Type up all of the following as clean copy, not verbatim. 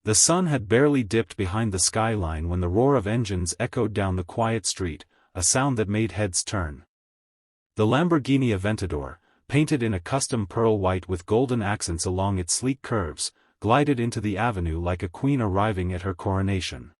The sun had barely dipped behind the skyline when the roar of engines echoed down the quiet street, a sound that made heads turn. The Lamborghini Aventador, painted in a custom pearl white with golden accents along its sleek curves, glided into the avenue like a queen arriving at her coronation.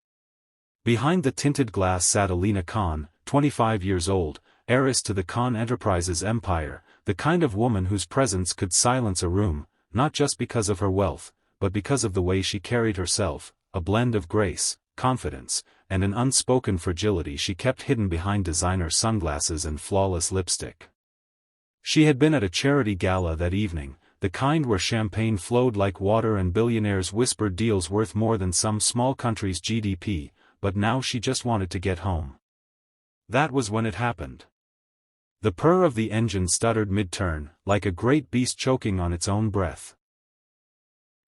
Behind the tinted glass sat Alina Khan, 25 years old, heiress to the Khan Enterprises empire, the kind of woman whose presence could silence a room, not just because of her wealth, but because of the way she carried herself, a blend of grace, confidence, and an unspoken fragility she kept hidden behind designer sunglasses and flawless lipstick. She had been at a charity gala that evening, the kind where champagne flowed like water and billionaires whispered deals worth more than some small country's GDP, but now she just wanted to get home. That was when it happened. The purr of the engine stuttered mid-turn, like a great beast choking on its own breath.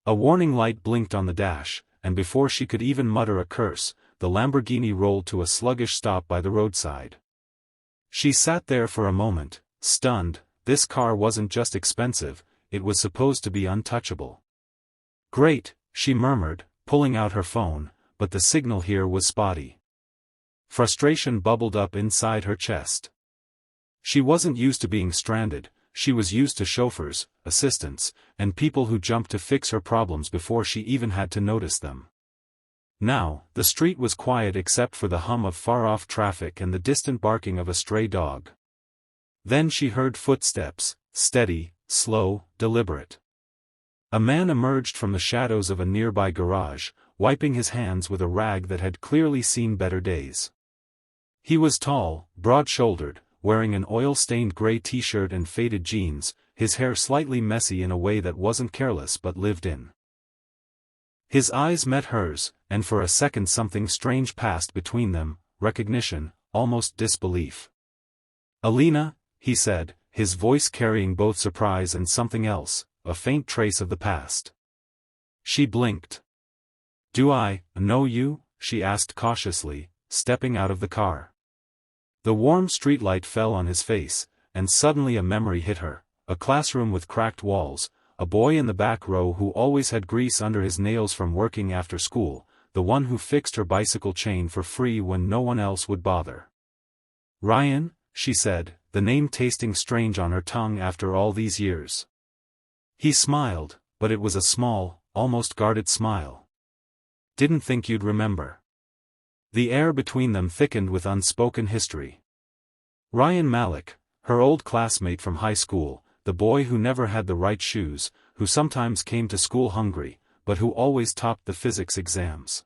A warning light blinked on the dash, and before she could even mutter a curse, the Lamborghini rolled to a sluggish stop by the roadside. She sat there for a moment, stunned. This car wasn't just expensive, it was supposed to be untouchable. Great, she murmured, pulling out her phone, but the signal here was spotty. Frustration bubbled up inside her chest. She wasn't used to being stranded, she was used to chauffeurs, assistants, and people who jumped to fix her problems before she even had to notice them. Now, the street was quiet except for the hum of far-off traffic and the distant barking of a stray dog. Then she heard footsteps, steady, slow, deliberate. A man emerged from the shadows of a nearby garage, wiping his hands with a rag that had clearly seen better days. He was tall, broad-shouldered, wearing an oil-stained gray t-shirt and faded jeans, his hair slightly messy in a way that wasn't careless but lived in. His eyes met hers, and for a second something strange passed between them, recognition, almost disbelief. "Alina," he said, his voice carrying both surprise and something else, a faint trace of the past. She blinked. "Do I know you?" she asked cautiously, stepping out of the car. The warm streetlight fell on his face, and suddenly a memory hit her, a classroom with cracked walls, a boy in the back row who always had grease under his nails from working after school, the one who fixed her bicycle chain for free when no one else would bother. "Ryan," she said, the name tasting strange on her tongue after all these years. He smiled, but it was a small, almost guarded smile. "Didn't think you'd remember." The air between them thickened with unspoken history. Ryan Malik, her old classmate from high school, the boy who never had the right shoes, who sometimes came to school hungry, but who always topped the physics exams.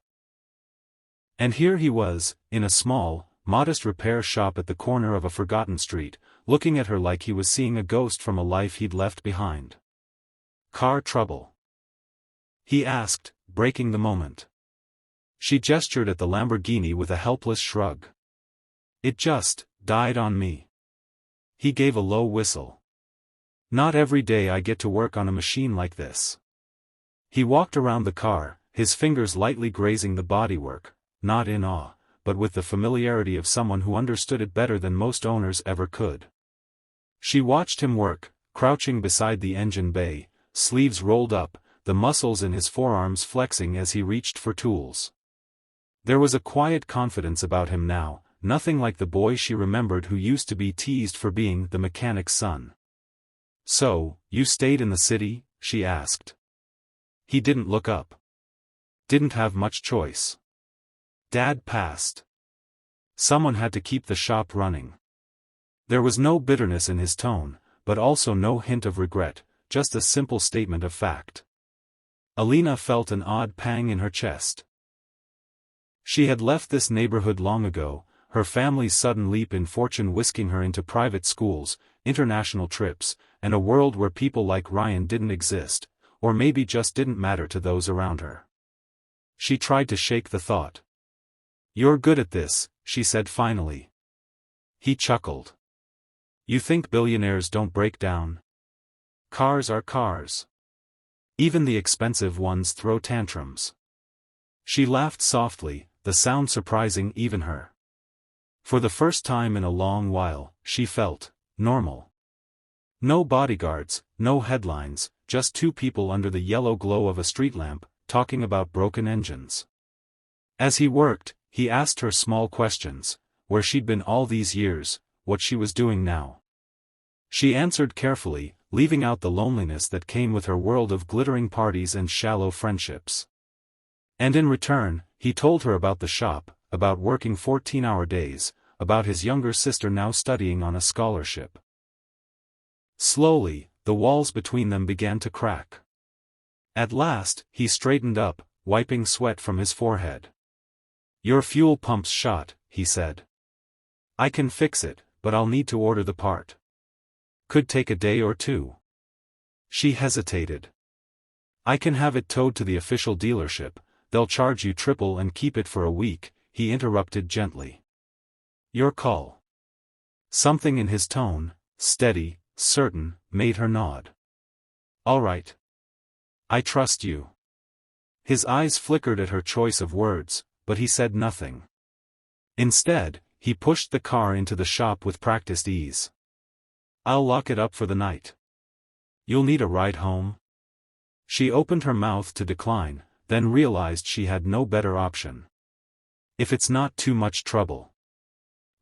And here he was, in a small, modest repair shop at the corner of a forgotten street, looking at her like he was seeing a ghost from a life he'd left behind. "Car trouble?" he asked, breaking the moment. She gestured at the Lamborghini with a helpless shrug. "It just died on me." He gave a low whistle. "Not every day I get to work on a machine like this." He walked around the car, his fingers lightly grazing the bodywork, not in awe, but with the familiarity of someone who understood it better than most owners ever could. She watched him work, crouching beside the engine bay, sleeves rolled up, the muscles in his forearms flexing as he reached for tools. There was a quiet confidence about him now, nothing like the boy she remembered who used to be teased for being the mechanic's son. "So, you stayed in the city?" she asked. He didn't look up. "Didn't have much choice. Dad passed. Someone had to keep the shop running." There was no bitterness in his tone, but also no hint of regret, just a simple statement of fact. Alina felt an odd pang in her chest. She had left this neighborhood long ago, her family's sudden leap in fortune whisking her into private schools, international trips, and a world where people like Ryan didn't exist, or maybe just didn't matter to those around her. She tried to shake the thought. "You're good at this," she said finally. He chuckled. "You think billionaires don't break down? Cars are cars. Even the expensive ones throw tantrums." She laughed softly, the sound surprising even her. For the first time in a long while, she felt normal. No bodyguards, no headlines, just two people under the yellow glow of a street lamp, talking about broken engines. As he worked, he asked her small questions: where she'd been all these years, what she was doing now. She answered carefully, leaving out the loneliness that came with her world of glittering parties and shallow friendships. And in return, he told her about the shop, about working 14-hour days, about his younger sister now studying on a scholarship. Slowly, the walls between them began to crack. At last, he straightened up, wiping sweat from his forehead. "Your fuel pump's shot," he said. "I can fix it, but I'll need to order the part. Could take a day or two." She hesitated. "I can have it towed to the official dealership, they'll charge you triple and keep it for a week," he interrupted gently. "Your call." Something in his tone, steady, certain, made her nod. "All right. I trust you." His eyes flickered at her choice of words, but he said nothing. Instead, he pushed the car into the shop with practiced ease. "I'll lock it up for the night. You'll need a ride home?" She opened her mouth to decline, then realized she had no better option. "If it's not too much trouble."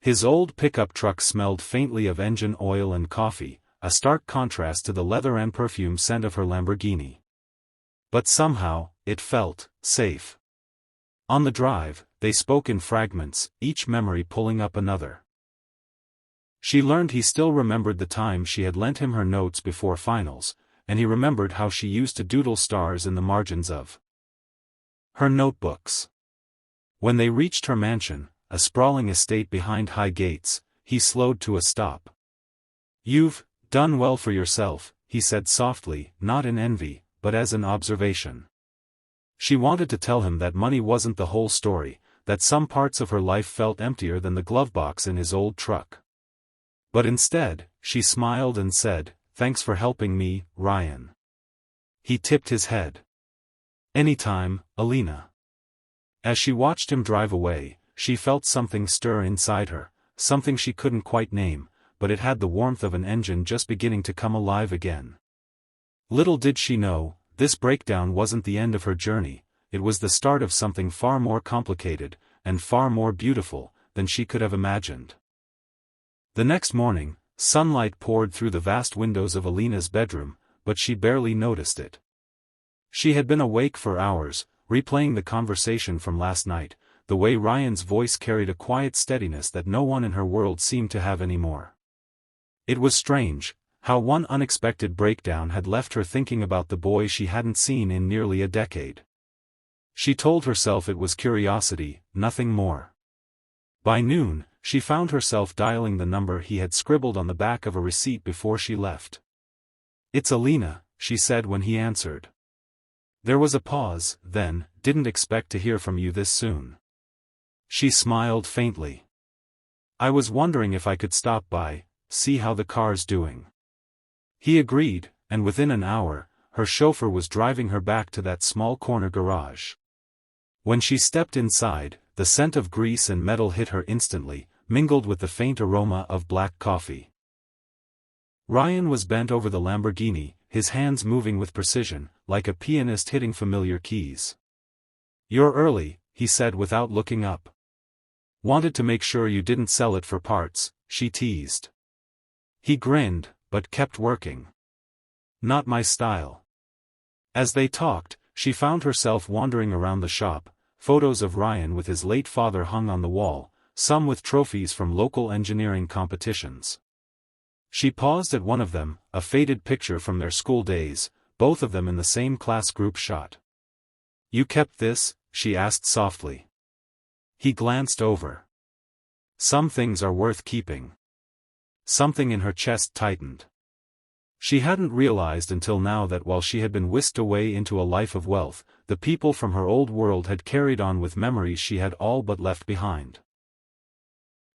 His old pickup truck smelled faintly of engine oil and coffee, a stark contrast to the leather and perfume scent of her Lamborghini. But somehow, it felt safe. On the drive, they spoke in fragments, each memory pulling up another. She learned he still remembered the time she had lent him her notes before finals, and he remembered how she used to doodle stars in the margins of her notebooks. When they reached her mansion, a sprawling estate behind high gates, he slowed to a stop. "You've done well for yourself," he said softly, not in envy, but as an observation. She wanted to tell him that money wasn't the whole story, that some parts of her life felt emptier than the glove box in his old truck. But instead, she smiled and said, "Thanks for helping me, Ryan." He tipped his head. "Anytime, Alina." As she watched him drive away, she felt something stir inside her, something she couldn't quite name, but it had the warmth of an engine just beginning to come alive again. Little did she know, this breakdown wasn't the end of her journey, it was the start of something far more complicated, and far more beautiful, than she could have imagined. The next morning, sunlight poured through the vast windows of Alina's bedroom, but she barely noticed it. She had been awake for hours, replaying the conversation from last night, the way Ryan's voice carried a quiet steadiness that no one in her world seemed to have anymore. It was strange, how one unexpected breakdown had left her thinking about the boy she hadn't seen in nearly a decade. She told herself it was curiosity, nothing more. By noon, she found herself dialing the number he had scribbled on the back of a receipt before she left. "It's Alina," she said when he answered. There was a pause, then, "Didn't expect to hear from you this soon." She smiled faintly. "I was wondering if I could stop by, see how the car's doing." He agreed, and within an hour, her chauffeur was driving her back to that small corner garage. When she stepped inside, the scent of grease and metal hit her instantly, mingled with the faint aroma of black coffee. Ryan was bent over the Lamborghini, his hands moving with precision, like a pianist hitting familiar keys. "You're early," he said without looking up. "Wanted to make sure you didn't sell it for parts," she teased. He grinned, but kept working. "Not my style." As they talked, she found herself wandering around the shop, photos of Ryan with his late father hung on the wall, some with trophies from local engineering competitions. She paused at one of them, a faded picture from their school days, both of them in the same class group shot. "You kept this?" she asked softly. He glanced over. "Some things are worth keeping." Something in her chest tightened. She hadn't realized until now that while she had been whisked away into a life of wealth, the people from her old world had carried on with memories she had all but left behind.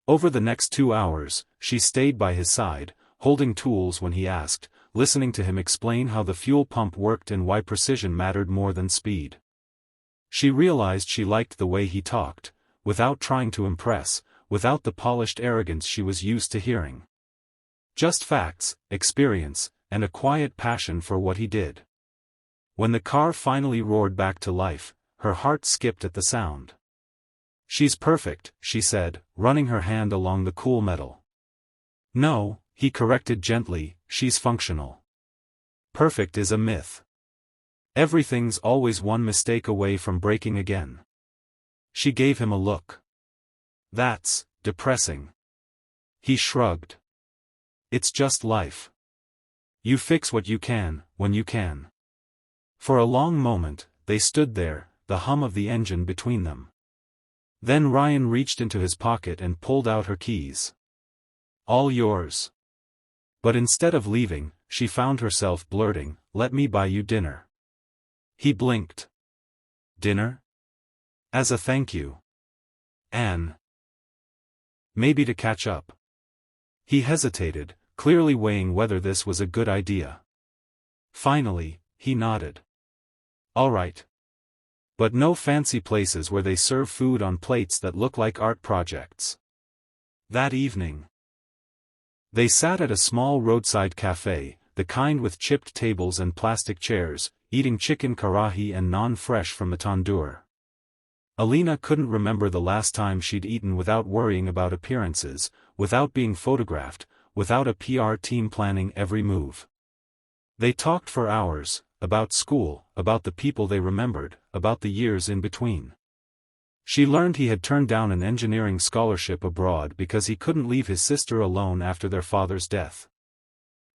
Over the next 2 hours, she stayed by his side, holding tools when he asked, listening to him explain how the fuel pump worked and why precision mattered more than speed. She realized she liked the way he talked, without trying to impress, without the polished arrogance she was used to hearing. Just facts, experience, and a quiet passion for what he did. When the car finally roared back to life, her heart skipped at the sound. "She's perfect," she said, running her hand along the cool metal. "No," he corrected gently, "she's functional. Perfect is a myth. Everything's always one mistake away from breaking again." She gave him a look. "That's depressing." He shrugged. "It's just life. You fix what you can, when you can." For a long moment, they stood there, the hum of the engine between them. Then Ryan reached into his pocket and pulled out her keys. "All yours." But instead of leaving, she found herself blurting, "Let me buy you dinner." He blinked. "Dinner? As a thank you. Anne. Maybe to catch up." He hesitated, clearly weighing whether this was a good idea. Finally, he nodded. "All right. But no fancy places where they serve food on plates that look like art projects." That evening, they sat at a small roadside cafe, the kind with chipped tables and plastic chairs, eating chicken karahi and naan fresh from the tandoor. Alina couldn't remember the last time she'd eaten without worrying about appearances, without being photographed, without a PR team planning every move. They talked for hours, about school, about the people they remembered, about the years in between. She learned he had turned down an engineering scholarship abroad because he couldn't leave his sister alone after their father's death.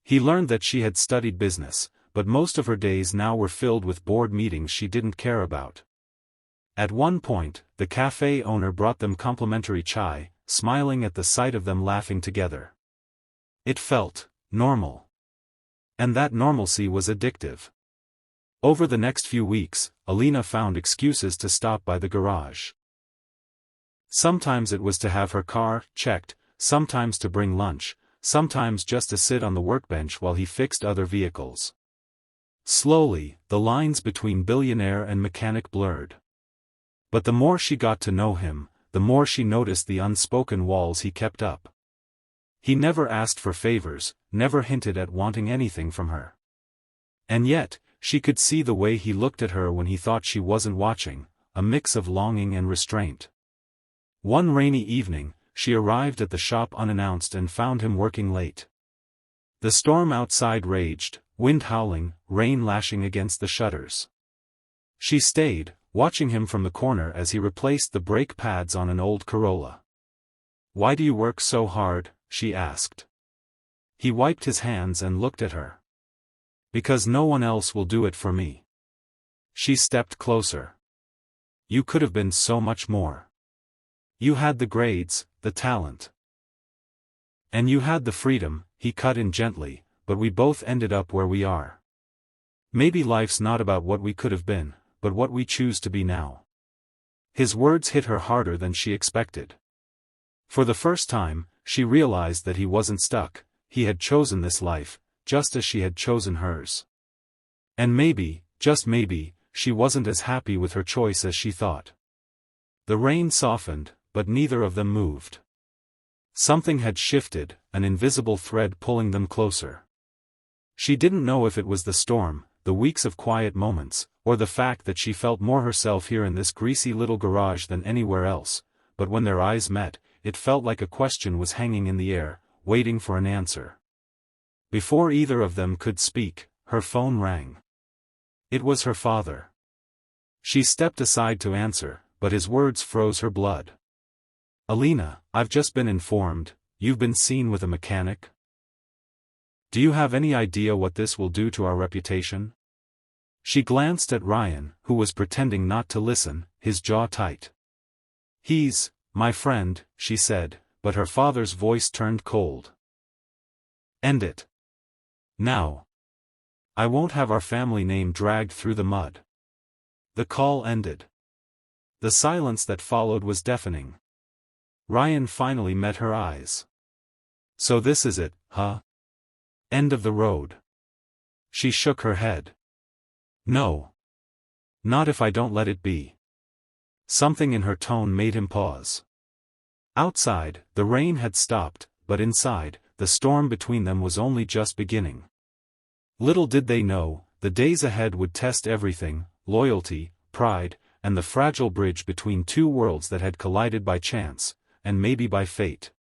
He learned that she had studied business, but most of her days now were filled with board meetings she didn't care about. At one point, the cafe owner brought them complimentary chai, smiling at the sight of them laughing together. It felt normal. And that normalcy was addictive. Over the next few weeks, Alina found excuses to stop by the garage. Sometimes it was to have her car checked, sometimes to bring lunch, sometimes just to sit on the workbench while he fixed other vehicles. Slowly, the lines between billionaire and mechanic blurred. But the more she got to know him, the more she noticed the unspoken walls he kept up. He never asked for favors, never hinted at wanting anything from her. And yet, she could see the way he looked at her when he thought she wasn't watching, a mix of longing and restraint. One rainy evening, she arrived at the shop unannounced and found him working late. The storm outside raged, wind howling, rain lashing against the shutters. She stayed, watching him from the corner as he replaced the brake pads on an old Corolla. "Why do you work so hard?" she asked. He wiped his hands and looked at her. "Because no one else will do it for me." She stepped closer. "You could have been so much more. You had the grades, the talent. And you had the freedom," he cut in gently, "but we both ended up where we are. Maybe life's not about what we could have been, but what we choose to be now." His words hit her harder than she expected. For the first time, she realized that he wasn't stuck, he had chosen this life, just as she had chosen hers. And maybe, just maybe, she wasn't as happy with her choice as she thought. The rain softened, but neither of them moved. Something had shifted, an invisible thread pulling them closer. She didn't know if it was the storm, the weeks of quiet moments, or the fact that she felt more herself here in this greasy little garage than anywhere else, but when their eyes met, it felt like a question was hanging in the air, waiting for an answer. Before either of them could speak, her phone rang. It was her father. She stepped aside to answer, but his words froze her blood. "Alina, I've just been informed, you've been seen with a mechanic. Do you have any idea what this will do to our reputation?" She glanced at Ryan, who was pretending not to listen, his jaw tight. "He's my friend," she said, but her father's voice turned cold. "End it. Now. I won't have our family name dragged through the mud." The call ended. The silence that followed was deafening. Ryan finally met her eyes. "So this is it, huh? End of the road?" She shook her head. "No. Not if I don't let it be." Something in her tone made him pause. Outside, the rain had stopped, but inside, the storm between them was only just beginning. Little did they know, The days ahead would test everything: loyalty, pride, and the fragile bridge between two worlds that had collided by chance, and maybe by fate.